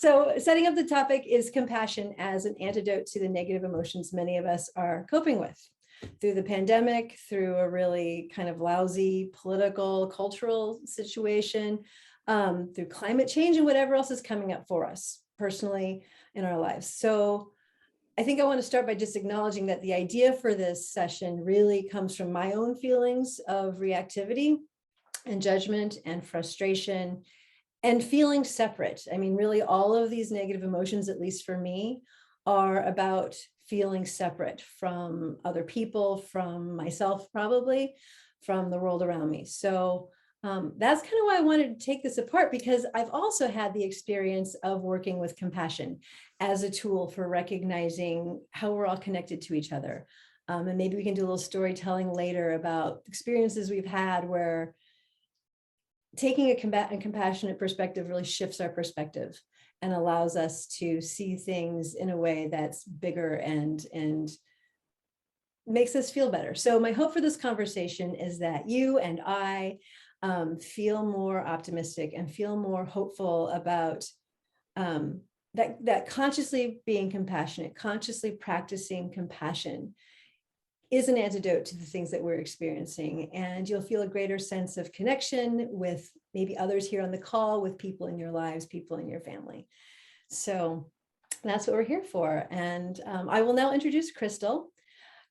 So setting up the topic is compassion as an antidote to the negative emotions many of us are coping with through the pandemic, through a really kind of lousy political, cultural situation, through climate change and whatever else is coming up for us personally in our lives. So I think I want to start by just acknowledging that the idea for this session really comes from my own feelings of reactivity and judgment and frustration and feeling separate. I mean, really all of these negative emotions, at least for me, are about feeling separate from other people, from myself, probably from the world around me. So that's kind of why I wanted to take this apart, because I've also had the experience of working with compassion as a tool for recognizing how we're all connected to each other. And maybe we can do a little storytelling later about experiences we've had where taking a compassionate perspective really shifts our perspective and allows us to see things in a way that's bigger and makes us feel better. So my hope for this conversation is that you and I feel more optimistic and feel more hopeful about that consciously being compassionate, consciously practicing compassion is an antidote to the things that we're experiencing. And you'll feel a greater sense of connection with maybe others here on the call, with people in your lives, people in your family. So that's what we're here for. And I will now introduce Crystal.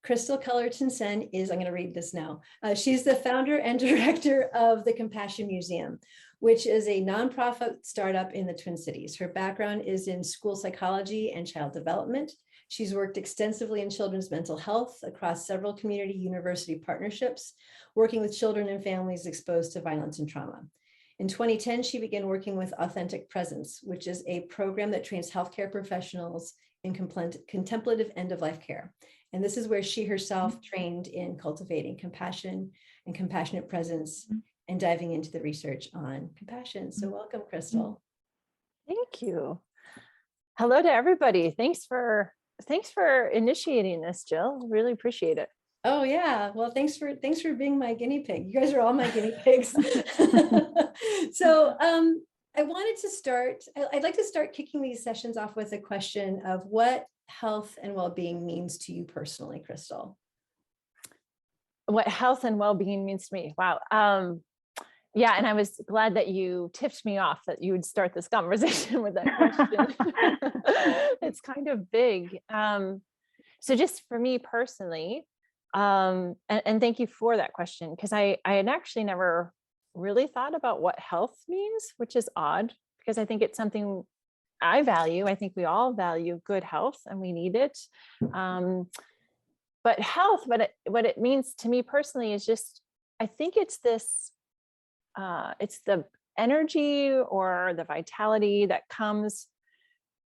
Crystal Cullerton-Sen is, I'm going to read this now. She's the founder and director of the Compassion Museum, which is a nonprofit startup in the Twin Cities. Her background is in school psychology and child development. She's worked extensively in children's mental health across several community university partnerships, working with children and families exposed to violence and trauma. In 2010, she began working with Authentic Presence, which is a program that trains healthcare professionals in contemplative end-of-life care. And this is where she herself trained in cultivating compassion and compassionate presence and diving into the research on compassion. So welcome, Crystal. Thank you. Hello to everybody. Thanks for initiating this, Jill. Really appreciate it. Oh yeah. Well, thanks for being my guinea pig. You guys are all my guinea pigs. So I wanted to start, I'd like to start kicking these sessions off with a question of what health and well-being means to you personally, Crystal. What health and well-being means to me. Wow. Yeah, and I was glad that you tipped me off that you would start this conversation with that question. It's kind of big. So just for me personally, and thank you for that question, because I had actually never really thought about what health means, which is odd, because I think it's something I value. I think we all value good health and we need it. But health, what it means to me personally is just, I think it's this, it's the energy or the vitality that comes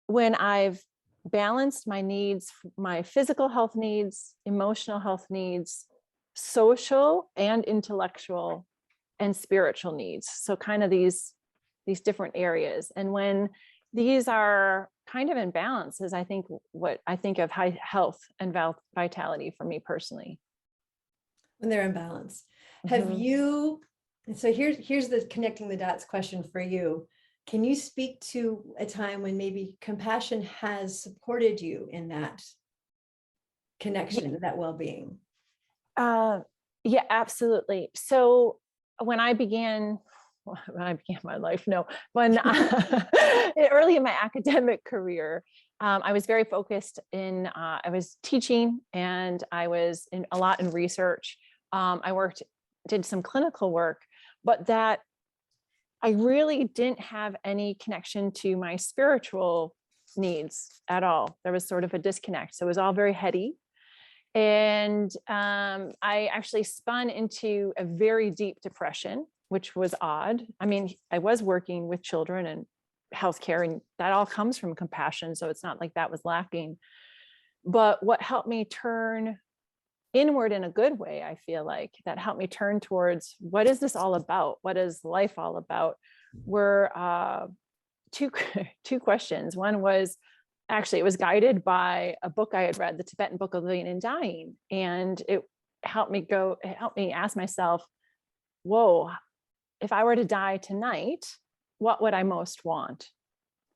when I've balanced my needs, my physical health needs, emotional health needs, social and intellectual and spiritual needs. So kind of these different areas. And when these are kind of in balance is, I think, what I think of high health and vitality for me personally. When they're in balance. Have you, so here's the connecting the dots question for you. Can you speak to a time when maybe compassion has supported you in that connection, that well-being? Yeah, absolutely. So when I began my life, when early in my academic career, I was very focused in, I was teaching and I was a lot in research. I did some clinical work, but that I really didn't have any connection to my spiritual needs at all. There was sort of a disconnect. So it was all very heady. And I actually spun into a very deep depression, which was odd. I mean, I was working with children and healthcare, and that all comes from compassion. So it's not like that was lacking. But what helped me turn inward in a good way, I feel like, that helped me turn towards what is this all about? What is life all about? Were two questions. One was, actually, it was guided by a book I had read, the Tibetan Book of Living and Dying. And it helped me ask myself, whoa, if I were to die tonight, what would I most want?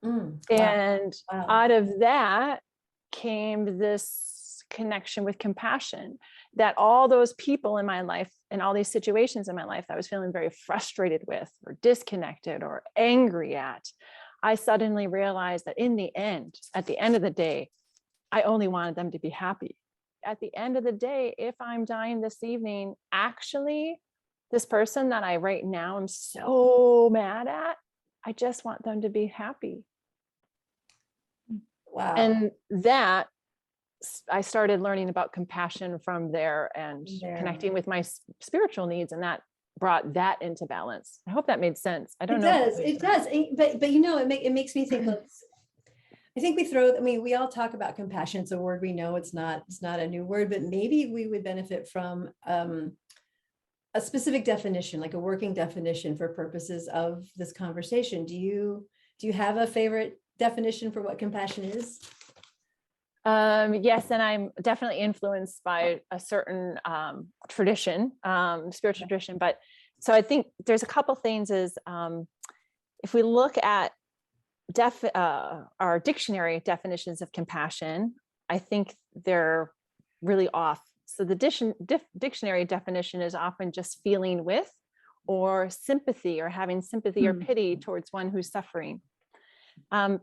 Wow. And Wow. out of that came this connection with compassion, that all those people in my life and all these situations in my life that I was feeling very frustrated with or disconnected or angry at, I suddenly realized that in the end, at the end of the day, I only wanted them to be happy. At the end of the day, if I'm dying this evening, actually, this person that I right now am so mad at, I just want them to be happy. Wow. And that I started learning about compassion from there and connecting with my spiritual needs, and that brought that into balance. I hope that made sense. I don't know. It does. But you know, it makes me think like, I think we all talk about compassion. It's a word we know, it's not a new word, but maybe we would benefit from a specific definition, like a working definition for purposes of this conversation. Do you have a favorite definition for what compassion is? Yes, and I'm definitely influenced by a certain tradition, spiritual tradition. But so I think there's a couple things is if we look at our dictionary definitions of compassion, I think they're really off. So the dictionary definition is often just feeling with or sympathy or having sympathy or pity towards one who's suffering. And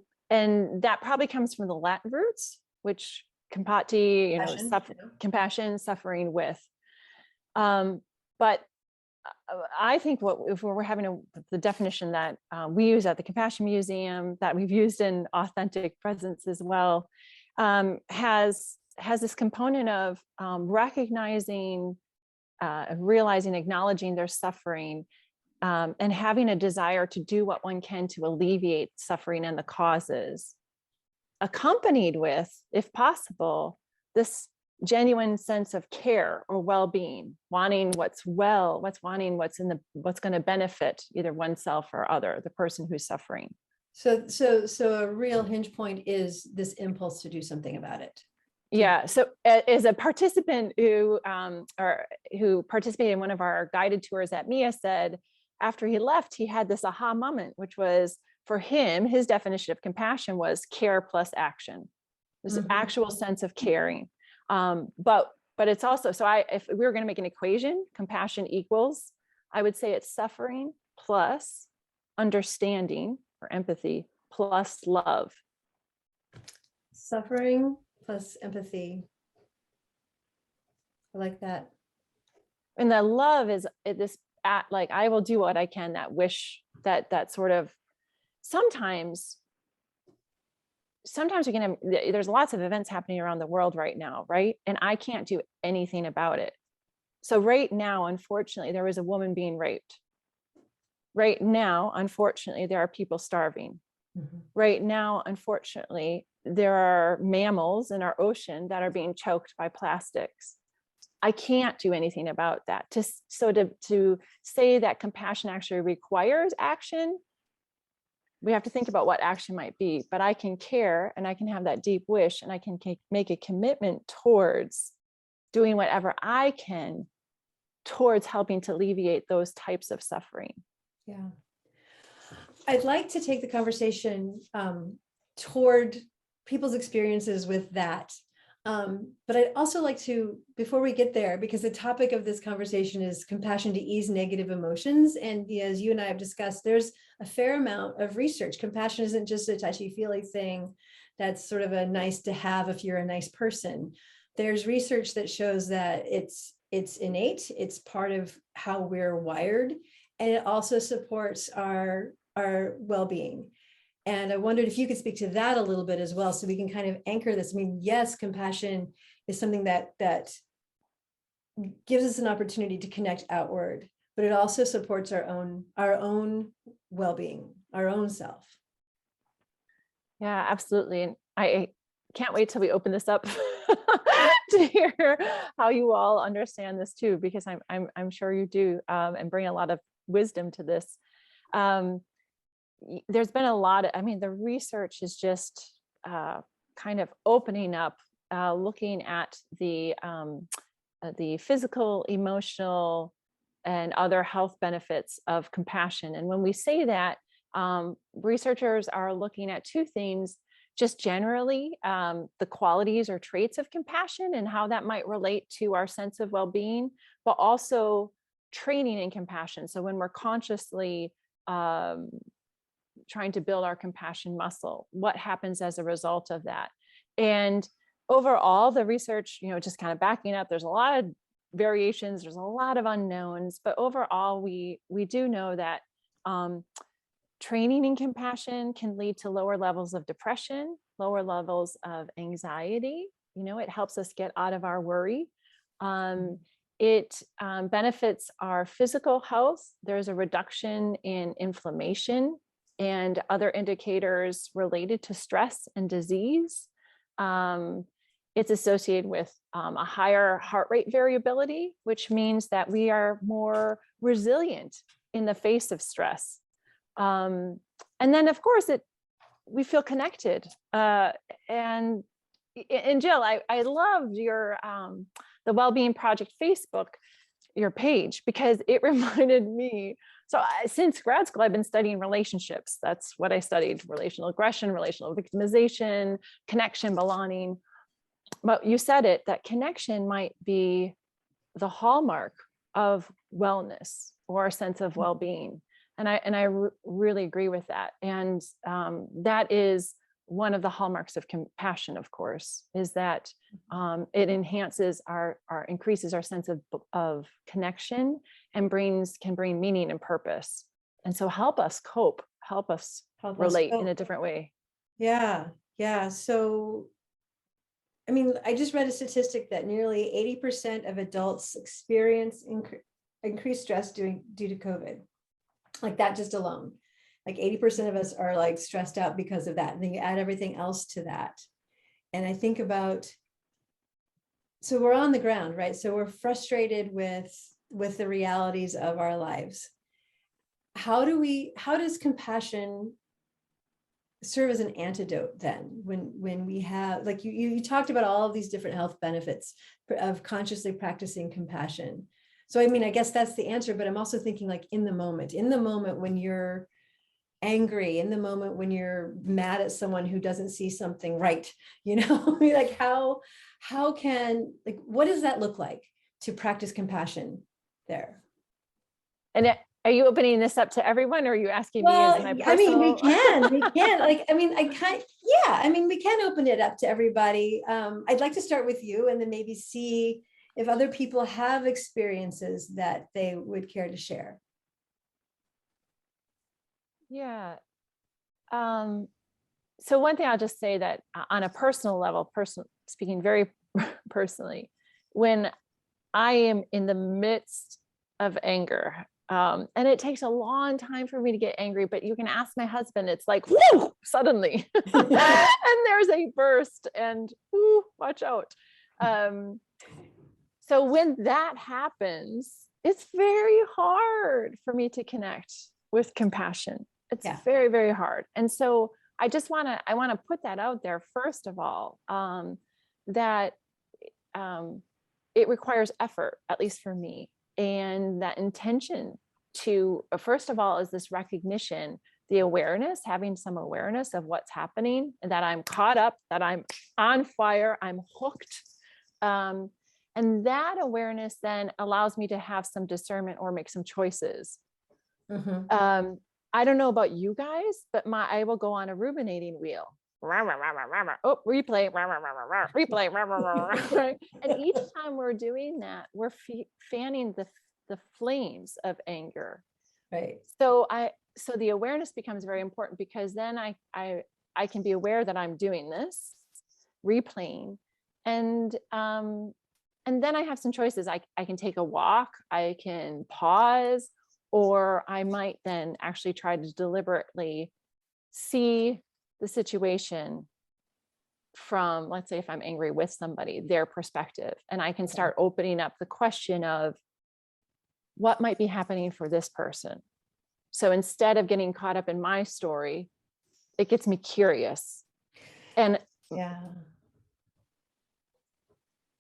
that probably comes from the Latin roots, which compati, compassion, suffering with. But I think if we're having the definition that we use at the Compassion Museum, that we've used in Authentic Presence as well, has this component of recognizing, realizing, acknowledging their suffering, and having a desire to do what one can to alleviate suffering and the causes, accompanied with, if possible, this genuine sense of care or well-being, wanting what's going to benefit either oneself or other, the person who's suffering. So a real hinge point is this impulse to do something about it. Yeah. So as a participant who participated in one of our guided tours at MIA said, after he left, he had this aha moment, which was, for him, his definition of compassion was care plus action. This actual sense of caring. But it's also, if we were going to make an equation, compassion equals, I would say it's suffering plus understanding or empathy plus love. Suffering plus empathy. I like that. And the love is this, like, I will do what I can, that wish, that sort of, sometimes there's lots of events happening around the world right now, right? And I can't do anything about it. So right now, unfortunately, there was a woman being raped. Right now, unfortunately, there are people starving. Right now, unfortunately, there are mammals in our ocean that are being choked by plastics. I can't do anything about that. To say that compassion actually requires action, we have to think about what action might be, but I can care and I can have that deep wish and I can make a commitment towards doing whatever I can towards helping to alleviate those types of suffering. Yeah. I'd like to take the conversation toward people's experiences with that. But I'd also like to, before we get there, because the topic of this conversation is compassion to ease negative emotions. And as you and I have discussed, there's a fair amount of research. Compassion isn't just a touchy-feely thing that's sort of a nice to have if you're a nice person. There's research that shows that it's innate, it's part of how we're wired, and it also supports our well-being. And I wondered if you could speak to that a little bit as well, so we can kind of anchor this. I mean, yes, compassion is something that gives us an opportunity to connect outward, but it also supports our own well-being, our own self. Yeah, absolutely. And I can't wait till we open this up to hear how you all understand this too, because I'm sure you do, and bring a lot of wisdom to this. There's been a lot of, the research is just kind of opening up, looking at the physical, emotional, and other health benefits of compassion. And when we say that, Researchers are looking at two themes, just generally, the qualities or traits of compassion and how that might relate to our sense of well-being, but also training in compassion. So when we're consciously trying to build our compassion muscle, what happens as a result of that? And overall, the research, just kind of backing up, there's a lot of variations, there's a lot of unknowns, but overall, we do know that training in compassion can lead to lower levels of depression, lower levels of anxiety. It helps us get out of our worry. It benefits our physical health. There's a reduction in inflammation and other indicators related to stress and disease. It's associated with a higher heart rate variability, which means that we are more resilient in the face of stress. And then, of course, we feel connected. And Jill, I loved your the Wellbeing Project Facebook, your page, because it reminded me. So since grad school, I've been studying relationships. That's what I studied: relational aggression, relational victimization, connection, belonging. But you said it, that connection might be the hallmark of wellness or a sense of well-being. And I really agree with that. And that is one of the hallmarks of compassion, of course, is that it enhances increases our sense of connection and can bring meaning and purpose. And so help us cope, help us relate in a different way. Yeah. So, I just read a statistic that nearly 80% of adults experience increased stress due to COVID. Like that just alone. Like 80% of us are like stressed out because of that. And then you add everything else to that. And I think about, so we're on the ground, right? So we're frustrated with the realities of our lives. How does compassion serve as an antidote then when we have, like you talked about all of these different health benefits of consciously practicing compassion. So, I guess that's the answer, but I'm also thinking like in the moment when you're angry, in the moment when you're mad at someone who doesn't see something right, like how can, like, what does that look like to practice compassion there? And are you opening this up to everyone, or are you asking me as my personal? we can, we can open it up to everybody. I'd like to start with you and then maybe see if other people have experiences that they would care to share. Yeah. So one thing I'll just say that on a personal level, speaking very personally, when I am in the midst of anger, and it takes a long time for me to get angry, but you can ask my husband, it's like, whoo, suddenly, and there's a burst and whoo, watch out. So when that happens, it's very hard for me to connect with compassion. It's very, very hard. And so I want to put that out there, first of all, that it requires effort, at least for me. And that intention to, first of all, is this recognition, the awareness, having some awareness of what's happening, and that I'm caught up, that I'm on fire, I'm hooked. And that awareness then allows me to have some discernment or make some choices. Mm-hmm. I don't know about you guys, but I will go on a ruminating wheel. Oh, replay, replay. And each time we're doing that, we're fanning the flames of anger. Right. So the awareness becomes very important, because then I can be aware that I'm doing this, replaying, and then I have some choices. I can take a walk, I can pause, or I might then actually try to deliberately see the situation from, let's say if I'm angry with somebody, their perspective. And I can start opening up the question of what might be happening for this person. So instead of getting caught up in my story, it gets me curious. And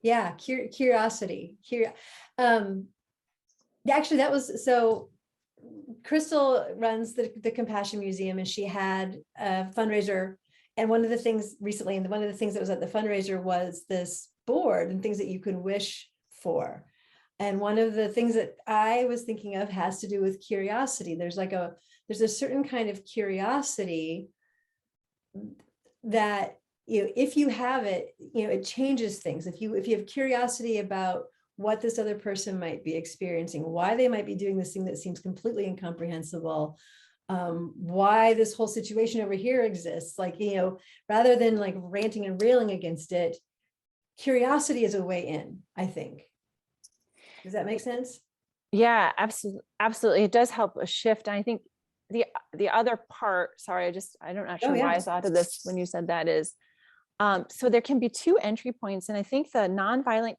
curiosity. Actually, that was so Crystal runs the Compassion Museum, and she had a fundraiser. And one of the things recently, and one of the things that was at the fundraiser was this board and things that you can wish for. And one of the things that I was thinking of has to do with curiosity. There's a certain kind of curiosity that, if you have it, it changes things. If you have curiosity about what this other person might be experiencing, why they might be doing this thing that seems completely incomprehensible, why this whole situation over here exists, rather than like ranting and railing against it, curiosity is a way in, I think. Does that make sense? Yeah, absolutely. It does help a shift. And I think the other part, sorry, I'm not sure why I thought of this when you said that, is so there can be two entry points. And I think the nonviolent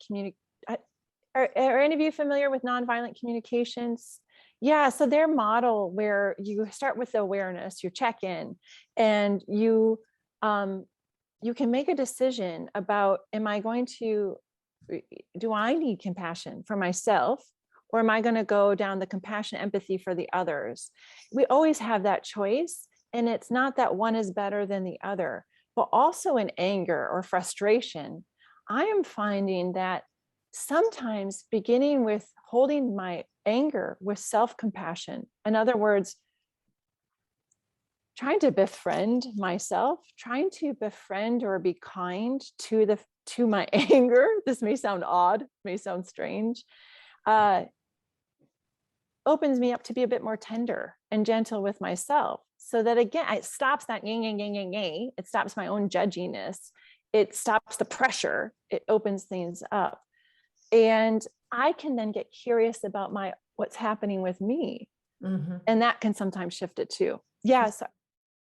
are any of you familiar with nonviolent communications? Yeah, so their model, where you start with the awareness, you check in, and you can make a decision about, do I need compassion for myself, or am I going to go down the compassion, empathy for the others? We always have that choice. And it's not that one is better than the other, but also in anger or frustration, I am finding that sometimes beginning with holding my anger with self-compassion, in other words, trying to befriend myself, trying to befriend or be kind to my anger. This may sound odd, may sound strange, opens me up to be a bit more tender and gentle with myself. So that again, it stops that yang. It stops my own judginess. It stops the pressure. It opens things up. And I can then get curious about what's happening with me. Mm-hmm. And that can sometimes shift it too. Yeah. So